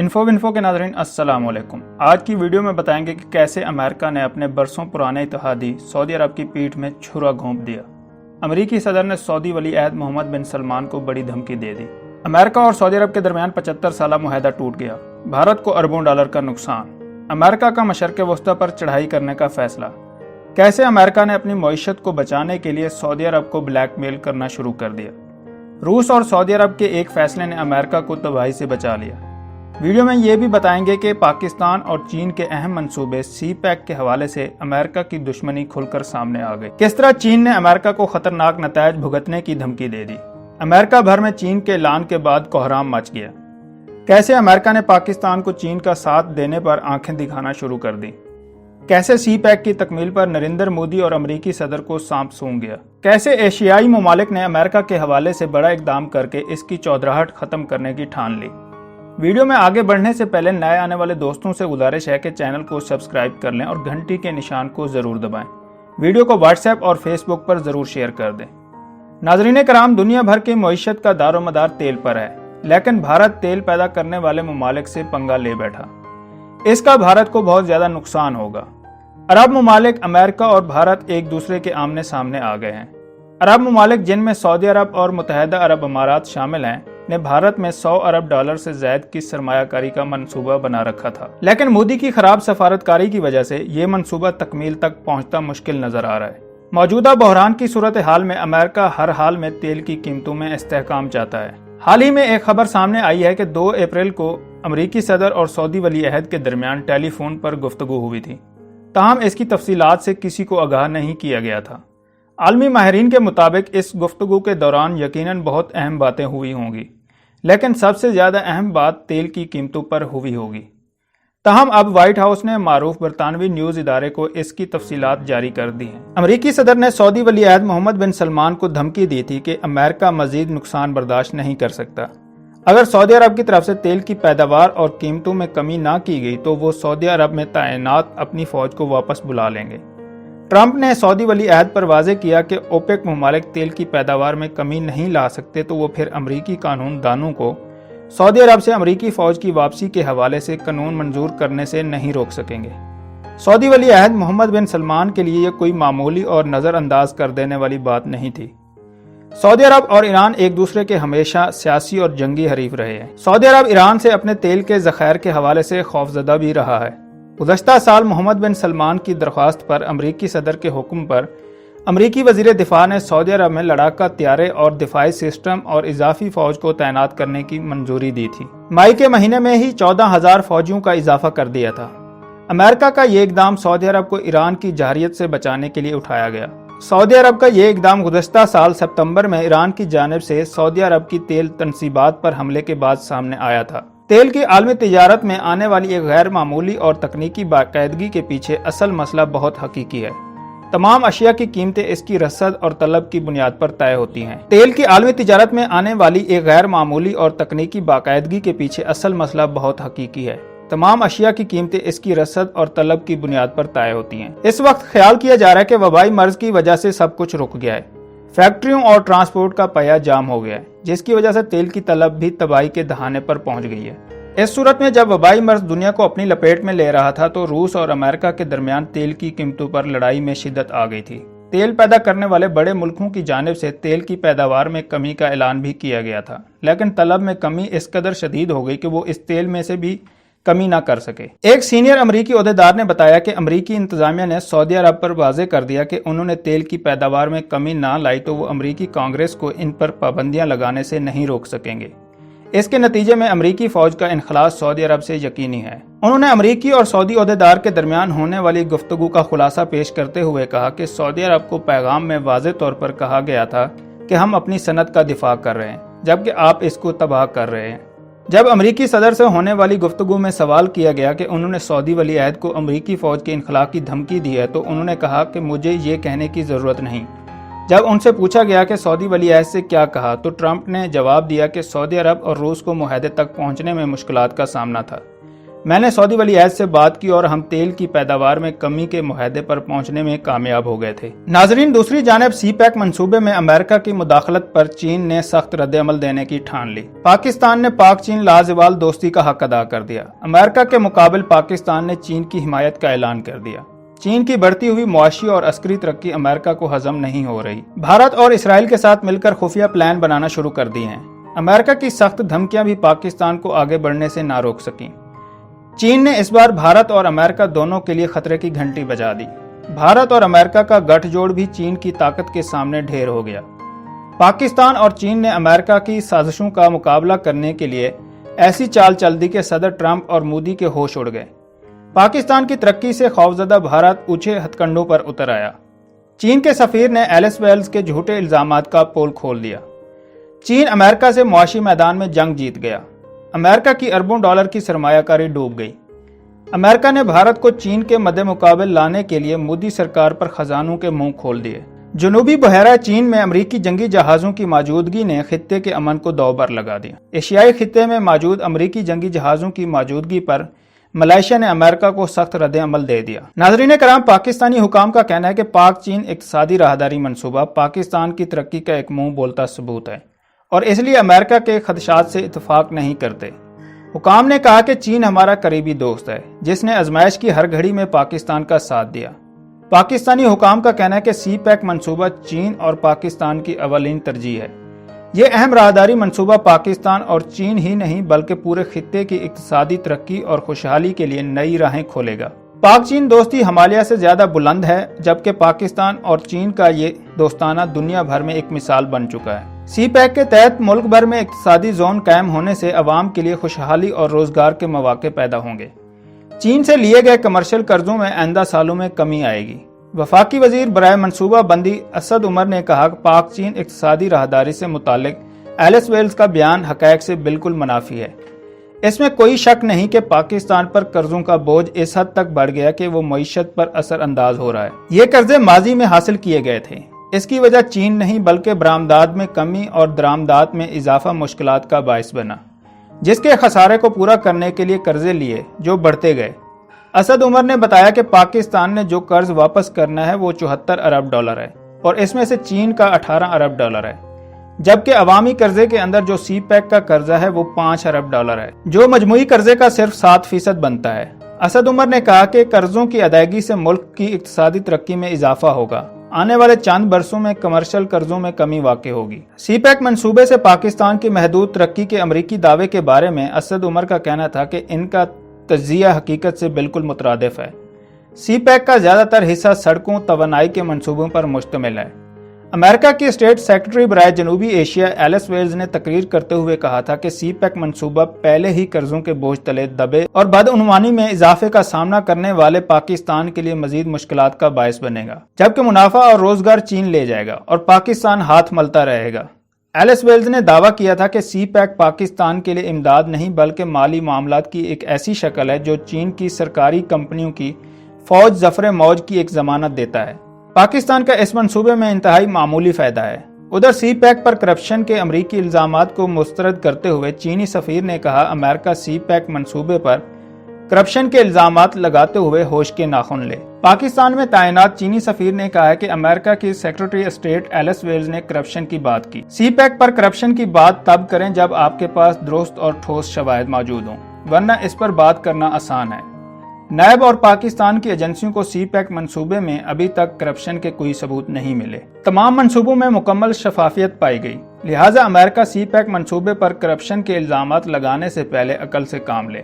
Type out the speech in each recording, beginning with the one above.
Info के नाज़रीन अस्सलाम वालेकुम। आज की वीडियो में बताएंगे कि कैसे अमेरिका ने अपने बरसों पुराने इत्तेहादी सऊदी अरब की पीठ में छुरा घोंप दिया। अमेरिकी सदर ने सऊदी वली अहद मोहम्मद बिन सलमान को बड़ी धमकी दे दी। अमेरिका और सऊदी अरब के दरमियान 75 साला मुआहदा टूट गया। भारत को अरबों डॉलर का नुकसान। अमेरिका का मशरक़ वस्ता पर चढ़ाई करने का फैसला। कैसे अमेरिका ने अपनी मईशत को बचाने के लिए सऊदी अरब को ब्लैकमेल करना शुरू कर दिया। रूस और सऊदी अरब के एक फैसले ने अमेरिका को तबाही से बचा लिया। वीडियो में ये भी बताएंगे कि पाकिस्तान और चीन के अहम मंसूबे सी पैक के हवाले से अमेरिका की दुश्मनी खुलकर सामने आ गई। किस तरह चीन ने अमेरिका को खतरनाक नतायज भुगतने की धमकी दे दी। अमेरिका भर में चीन के ऐलान के बाद कोहराम मच गया। कैसे अमेरिका ने पाकिस्तान को चीन का साथ देने पर आंखें दिखाना शुरू कर दी। कैसे सी पैक की तकमील पर नरेंद्र मोदी और अमेरिकी सदर को सांप सूंघ गया। कैसे एशियाई ममालिक ने अमेरिका के हवाले से बड़ा इकदाम करके इसकी चौधराहट खत्म करने की ठान ली। वीडियो में आगे बढ़ने से पहले नए आने वाले दोस्तों से गुजारिश है कि चैनल को सब्सक्राइब कर लें और घंटी के निशान को जरूर दबाएं। वीडियो को व्हाट्सएप और फेसबुक पर जरूर शेयर कर दें। नाजरीन कराम, दुनिया भर की मईशत का दारोमदार तेल पर है, लेकिन भारत तेल पैदा करने वाले ममालिक से पंगा ले बैठा। इसका भारत को बहुत ज्यादा नुकसान होगा। अरब ममालिक अमेरिका और भारत एक दूसरे के आमने सामने आ गए हैं। अरब ममालिक जिनमें सऊदी अरब और मुत्तहिदा अरब अमारात शामिल हैं ने भारत में 100 अरब डॉलर से ज्यादा की सरमायाकारी का मंसूबा बना रखा था, लेकिन मोदी की खराब सफारतकारी की वजह से ये मंसूबा तकमील तक पहुंचता मुश्किल नजर आ रहा है। मौजूदा बहरान की सूरत हाल में अमेरिका हर हाल में तेल की कीमतों में इस्तेहकाम चाहता है। हाल ही में एक खबर सामने आई है कि 2 अप्रैल को अमेरिकी सदर और सऊदी वली अहद के दरमियान टेलीफोन पर गुफ्तगू हुई थी, ताहम इसकी तफसीलात से किसी को आगाह नहीं किया गया था। आलमी माहिरीन के मुताबिक इस गुफ्तगू के दौरान यकीनन बहुत अहम बातें हुई होंगी, लेकिन सबसे ज्यादा अहम बात तेल की कीमतों पर हुई होगी। ताहम अब व्हाइट हाउस ने मारूफ बरतानवी न्यूज इदारे को इसकी तफसीलात जारी कर दी हैं। अमेरिकी सदर ने सऊदी वली अहद मोहम्मद बिन सलमान को धमकी दी थी कि अमेरिका मजीद नुकसान बर्दाश्त नहीं कर सकता। अगर सऊदी अरब की तरफ से तेल की पैदावार और कीमतों में कमी ना की गई तो वो सऊदी अरब में तैनात अपनी फौज को वापस बुला लेंगे। ट्रंप ने सऊदी वली अहद पर वाजे किया कि ओपेक ममालिक तेल की पैदावार में कमी नहीं ला सकते, तो वो फिर अमरीकी कानून दानों को सऊदी अरब से अमरीकी फौज की वापसी के हवाले से कानून मंजूर करने से नहीं रोक सकेंगे। सऊदी वली अहद मोहम्मद बिन सलमान के लिए यह कोई मामूली और नज़रअंदाज कर देने वाली बात नहीं थी। सऊदी अरब और ईरान एक दूसरे के हमेशा सियासी और जंगी हरीफ रहे हैं। सऊदी अरब ईरान से अपने तेल के ज़ख़ायर के हवाले से खौफजदा भी रहा है। गुज़श्ता साल मोहम्मद बिन सलमान की दरख्वास्त पर अमरीकी सदर के हुक्म पर अमरीकी वज़ीर दिफा ने सऊदी अरब में लड़ाका तैयारे और दिफाई सिस्टम और इजाफी फौज को तैनात करने की मंजूरी दी थी। मई के महीने में ही 14,000 फौजियों का इजाफा कर दिया था। अमेरिका का ये इकदाम सऊदी अरब को ईरान की जहरियत से बचाने के लिए उठाया गया। सऊदी अरब का ये इकदाम गुज़श्ता साल सितंबर में ईरान की जानिब से सऊदी अरब की तेल तनसीबात पर हमले के बाद सामने आया था। तेल की आलमी तिजारत में आने वाली एक गैर मामूली और तकनीकी बाकायदगी के पीछे असल मसला बहुत हकीकी है। तमाम अशिया की कीमतें इसकी रसद और तलब की बुनियाद पर तय होती हैं। तेल की आलमी तिजारत में आने वाली एक गैर मामूली और तकनीकी बाकायदगी के पीछे असल मसला बहुत हकीकी है। तमाम अशिया की कीमतें इसकी रसद और तलब की बुनियाद पर तय होती हैं। इस वक्त ख्याल किया जा रहा है कि वबाई मर्ज की वजह से सब कुछ रुक गया है। फैक्ट्रियों और ट्रांसपोर्ट का पहिया जाम हो गया है, जिसकी वजह से तेल की तलब भी तबाही के दहाने पर पहुंच गई है। इस सूरत में जब वबाई मर्ज दुनिया को अपनी लपेट में ले रहा था तो रूस और अमेरिका के दरमियान तेल की कीमतों पर लड़ाई में शिद्दत आ गई थी। तेल पैदा करने वाले बड़े मुल्कों की जानिब से तेल की पैदावार में कमी का ऐलान भी किया गया था, लेकिन तलब में कमी इस कदर शदीद हो गई कि वो इस तेल में से भी कमी ना कर सके। एक सीनियर अमरीकी ओहदेदार ने बताया कि अमरीकी इंतजामिया ने सऊदी अरब पर वाजे कर दिया कि उन्होंने तेल की पैदावार में कमी ना लाई तो वो अमरीकी कांग्रेस को इन पर पाबंदियां लगाने से नहीं रोक सकेंगे। इसके नतीजे में अमरीकी फौज का इनखलास सऊदी अरब से यकीनी है। उन्होंने अमरीकी और सऊदी ओहदेदार के दरमियान होने वाली गुफ्तगू का खुलासा पेश करते हुए कहा कि सऊदी अरब को पैगाम में वाज़े तौर पर कहा गया था कि हम अपनी सनत का दिफा कर रहे हैं, जबकि आप इसको तबाह कर रहे हैं। जब अमरीकी सदर से होने वाली गुफ्तगू में सवाल किया गया कि उन्होंने सऊदी वली अहद को अमरीकी फौज के इनखला की धमकी दी है, तो उन्होंने कहा कि मुझे ये कहने की ज़रूरत नहीं। जब उनसे पूछा गया कि सऊदी वली अहद से क्या कहा, तो ट्रंप ने जवाब दिया कि सऊदी अरब और रूस को मुआहदे तक पहुंचने में मुश्किलात का सामना था। میں نے سعودی ولی عہد سے بات کی اور ہم تیل کی پیداوار میں کمی کے معاہدے پر پہنچنے میں کامیاب ہو گئے تھے۔ ناظرین، دوسری جانب سی پیک منصوبے میں امریکہ کی مداخلت پر چین نے سخت رد عمل دینے کی ٹھان لی۔ پاکستان نے پاک چین لازوال دوستی کا حق ادا کر دیا۔ امریکہ کے مقابل پاکستان نے چین کی حمایت کا اعلان کر دیا۔ چین کی بڑھتی ہوئی معاشی اور عسکری ترقی امریکہ کو ہضم نہیں ہو رہی۔ بھارت اور اسرائیل کے ساتھ مل کر خفیہ پلان بنانا شروع کر دیے ہیں۔ امریکہ کی سخت دھمکیاں بھی پاکستان کو آگے بڑھنے سے نہ روک سکیں۔ چین نے اس بار بھارت اور امریکہ دونوں کے لیے خطرے کی گھنٹی بجا دی۔ بھارت اور امریکہ کا گٹھ جوڑ بھی چین کی طاقت کے سامنے ڈھیر ہو گیا۔ پاکستان اور چین نے امریکہ کی سازشوں کا مقابلہ کرنے کے لیے ایسی چال چل دی کہ صدر ٹرمپ اور مودی کے ہوش اڑ گئے۔ پاکستان کی ترقی سے خوفزدہ بھارت اونچے ہتھ کنڈوں پر اتر آیا۔ چین کے سفیر نے ایلس ویلز کے جھوٹے الزامات کا پول کھول دیا۔ چین امریکہ سے معاشی میدان میں جنگ جیت گیا۔ امریکہ کی اربوں ڈالر کی سرمایہ کاری ڈوب گئی۔ امریکہ نے بھارت کو چین کے مد مقابل لانے کے لیے مودی سرکار پر خزانوں کے منہ کھول دیے۔ جنوبی بحیرہ چین میں امریکی جنگی جہازوں کی موجودگی نے خطے کے امن کو دو بر لگا دیا۔ ایشیائی خطے میں موجود امریکی جنگی جہازوں کی موجودگی پر ملائیشیا نے امریکہ کو سخت رد عمل دے دیا۔ ناظرین کرام، پاکستانی حکام کا کہنا ہے کہ پاک چین اقتصادی راہداری منصوبہ پاکستان کی ترقی کا ایک منہ بولتا ثبوت ہے اور اس لیے امریکہ کے خدشات سے اتفاق نہیں کرتے۔ حکام نے کہا کہ چین ہمارا قریبی دوست ہے جس نے آزمائش کی ہر گھڑی میں پاکستان کا ساتھ دیا۔ پاکستانی حکام کا کہنا ہے کہ سی پیک منصوبہ چین اور پاکستان کی اولین ترجیح ہے۔ یہ اہم راہداری منصوبہ پاکستان اور چین ہی نہیں بلکہ پورے خطے کی اقتصادی ترقی اور خوشحالی کے لیے نئی راہیں کھولے گا۔ پاک چین دوستی ہمالیہ سے زیادہ بلند ہے، جبکہ پاکستان اور چین کا یہ دوستانہ دنیا بھر میں ایک مثال بن چکا ہے۔ سی پیک کے تحت ملک بھر میں اقتصادی زون قائم ہونے سے عوام کے لیے خوشحالی اور روزگار کے مواقع پیدا ہوں گے۔ چین سے لیے گئے کمرشل قرضوں میں آئندہ سالوں میں کمی آئے گی۔ وفاقی وزیر برائے منصوبہ بندی اسد عمر نے کہا کہ پاک چین اقتصادی راہداری سے متعلق ایلس ویلز کا بیان حقائق سے بالکل منافی ہے۔ اس میں کوئی شک نہیں کہ پاکستان پر قرضوں کا بوجھ اس حد تک بڑھ گیا کہ وہ معیشت پر اثر انداز ہو رہا ہے۔ یہ قرضے ماضی میں حاصل کیے گئے تھے۔ اس کی وجہ چین نہیں بلکہ برآمدات میں کمی اور درآمدات میں اضافہ مشکلات کا باعث بنا، جس کے خسارے کو پورا کرنے کے لیے قرضے لیے جو بڑھتے گئے۔ اسد عمر نے بتایا کہ پاکستان نے جو قرض واپس کرنا ہے وہ 74 ارب ڈالر ہے اور اس میں سے چین کا 18 ارب ڈالر ہے، جبکہ عوامی قرضے کے اندر جو سی پیک کا قرضہ ہے وہ 5 ارب ڈالر ہے، جو مجموعی قرضے کا صرف 7% بنتا ہے۔ اسد عمر نے کہا کہ قرضوں کی ادائیگی سے ملک کی اقتصادی ترقی میں اضافہ ہوگا۔ آنے والے چند برسوں میں کمرشل قرضوں میں کمی واقع ہوگی۔ سی پیک منصوبے سے پاکستان کی محدود ترقی کے امریکی دعوے کے بارے میں اسد عمر کا کہنا تھا کہ ان کا تجزیہ حقیقت سے بالکل مترادف ہے۔ سی پیک کا زیادہ تر حصہ سڑکوں، توانائی کے منصوبوں پر مشتمل ہے۔ امریکہ کی اسٹیٹ سیکرٹری برائے جنوبی ایشیا ایلس ویلز نے تقریر کرتے ہوئے کہا تھا کہ سی پیک منصوبہ پہلے ہی قرضوں کے بوجھ تلے دبے اور بدعنوانی میں اضافے کا سامنا کرنے والے پاکستان کے لیے مزید مشکلات کا باعث بنے گا، جبکہ منافع اور روزگار چین لے جائے گا اور پاکستان ہاتھ ملتا رہے گا۔ ایلس ویلز نے دعویٰ کیا تھا کہ سی پیک پاکستان کے لیے امداد نہیں بلکہ مالی معاملات کی ایک ایسی شکل ہے جو چین کی سرکاری کمپنیوں کی فوج ظفر موج کی ایک ضمانت دیتا ہے۔ پاکستان کا اس منصوبے میں انتہائی معمولی فائدہ ہے۔ ادھر سی پیک پر کرپشن کے امریکی الزامات کو مسترد کرتے ہوئے چینی سفیر نے کہا امریکہ سی پیک منصوبے پر کرپشن کے الزامات لگاتے ہوئے ہوش کے ناخن لے۔ پاکستان میں تعینات چینی سفیر نے کہا ہے کہ امریکہ کی سیکرٹری اسٹیٹ ایلس ویلز نے کرپشن کی بات کی۔ سی پیک پر کرپشن کی بات تب کریں جب آپ کے پاس درست اور ٹھوس شواہد موجود ہوں، ورنہ اس پر بات کرنا آسان ہے۔ نیب اور پاکستان کی ایجنسیوں کو سی پیک منصوبے میں ابھی تک کرپشن کے کوئی ثبوت نہیں ملے۔ تمام منصوبوں میں مکمل شفافیت پائی گئی، لہٰذا امریکہ سی پیک منصوبے پر کرپشن کے الزامات لگانے سے پہلے عقل سے کام لے۔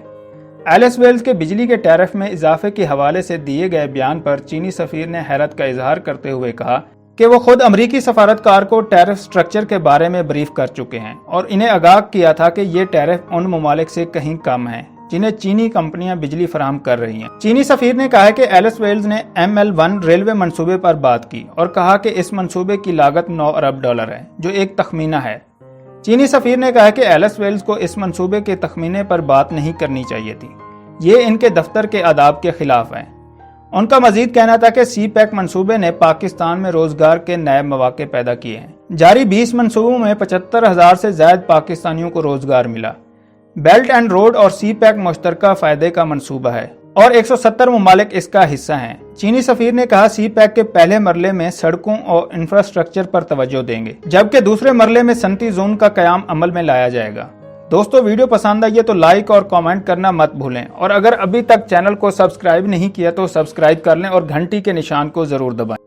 ایلس ویلز کے بجلی کے ٹیرف میں اضافے کے حوالے سے دیے گئے بیان پر چینی سفیر نے حیرت کا اظہار کرتے ہوئے کہا کہ وہ خود امریکی سفارتکار کو ٹیرف سٹرکچر کے بارے میں بریف کر چکے ہیں اور انہیں آگاہ کیا تھا کہ یہ ٹیرف ان ممالک سے کہیں کم ہیں جنہیں چینی کمپنیاں بجلی فراہم کر رہی ہیں۔ چینی سفیر نے کہا کہ ایلس ویلز نے ML1 ریلوے منصوبے پر بات کی اور کہا کہ اس منصوبے کی لاگت 9 ارب ڈالر ہے، جو ایک تخمینہ ہے۔ چینی سفیر نے کہا کہ ایلس ویلز کو اس منصوبے کے تخمینے پر بات نہیں کرنی چاہیے تھی، یہ ان کے دفتر کے آداب کے خلاف ہے۔ ان کا مزید کہنا تھا کہ سی پیک منصوبے نے پاکستان میں روزگار کے نئے مواقع پیدا کیے ہیں۔ جاری 20 منصوبوں میں 75,000 سے زائد پاکستانیوں کو روزگار ملا۔ बेल्ट एंड रोड और सी पैक मुश्तरका फायदे का मंसूबा है और 170 ममालिक इसका हिस्सा हैं। चीनी सफीर ने कहा सी पैक के पहले मरले में सड़कों और इंफ्रास्ट्रक्चर पर तवज्जो देंगे, जबकि दूसरे मरले में सनती जोन का कयाम अमल में लाया जाएगा। दोस्तों, वीडियो पसंद आई है तो लाइक और कमेंट करना मत भूलें और अगर अभी तक चैनल को सब्सक्राइब नहीं किया तो सब्सक्राइब कर लें और घंटी के निशान को जरूर दबाएं।